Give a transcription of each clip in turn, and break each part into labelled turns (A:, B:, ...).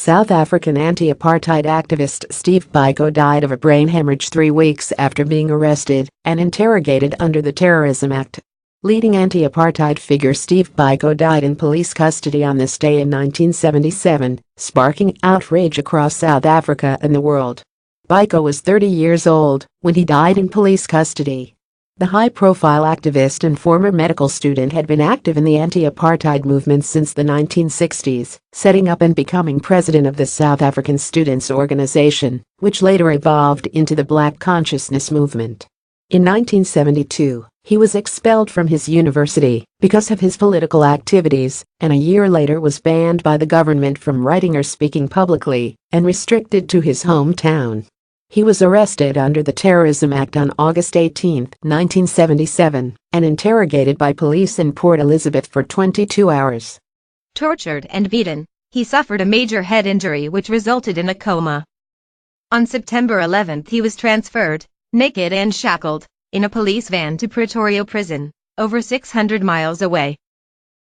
A: South African anti-apartheid activist Steve Biko died of a brain hemorrhage 3 weeks after being arrested and interrogated under the Terrorism Act. Leading anti-apartheid figure Steve Biko died in police custody on this day in 1977, sparking outrage across South Africa and the world. Biko was 30 years old when he died in police custody. The high-profile activist and former medical student had been active in the anti-apartheid movement since the 1960s, setting up and becoming president of the South African Students' Organization, which later evolved into the Black Consciousness Movement. In 1972, he was expelled from his university because of his political activities, and a year later was banned by the government from writing or speaking publicly and restricted to his hometown. He was arrested under the Terrorism Act on August 18, 1977, and interrogated by police in Port Elizabeth for 22 hours.
B: Tortured and beaten, he suffered a major head injury which resulted in a coma. On September 11 he was transferred, naked and shackled, in a police van to Pretoria Prison, over 600 miles away.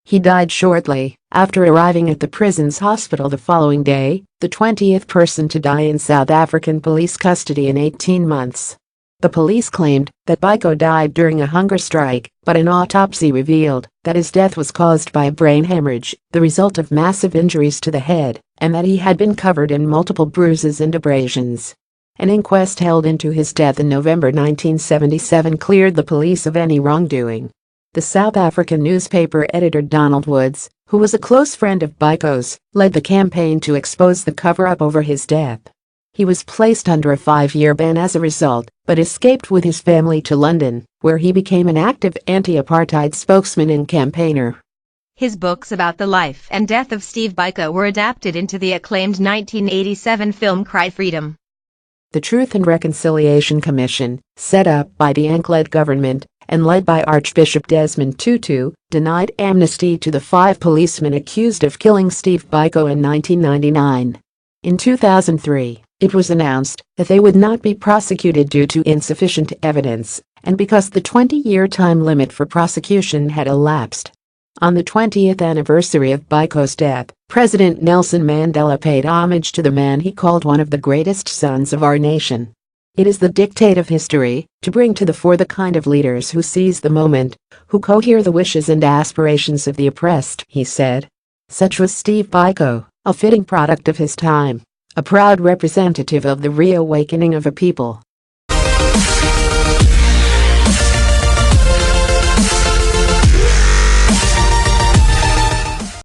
A: He died shortly after arriving at the prison's hospital the following day, the 20th person to die in South African police custody in 18 months. The police claimed that Biko died during a hunger strike, but an autopsy revealed that his death was caused by a brain hemorrhage, the result of massive injuries to the head, and that he had been covered in multiple bruises and abrasions. An inquest held into his death in November 1977 cleared the police of any wrongdoing. The South African newspaper editor Donald Woods, who was a close friend of Biko's, led the campaign to expose the cover-up over his death. He was placed under a 5-year ban as a result, but escaped with his family to London, where he became an active anti-apartheid spokesman and campaigner.
B: His books about the life and death of Steve Biko were adapted into the acclaimed 1987 film Cry Freedom.
A: The Truth and Reconciliation Commission, set up by the ANC-led government and led by Archbishop Desmond Tutu, denied amnesty to the 5 policemen accused of killing Steve Biko in 1999. In 2003, it was announced that they would not be prosecuted due to insufficient evidence and because the 20-year time limit for prosecution had elapsed. On the 20th anniversary of Biko's death, President Nelson Mandela paid homage to the man he called one of the greatest sons of our nation. It is the dictate of history to bring to the fore the kind of leaders who seize the moment, who co-hear the wishes and aspirations of the oppressed, he said. Such was Steve Biko, a fitting product of his time, a proud representative of the reawakening of a people.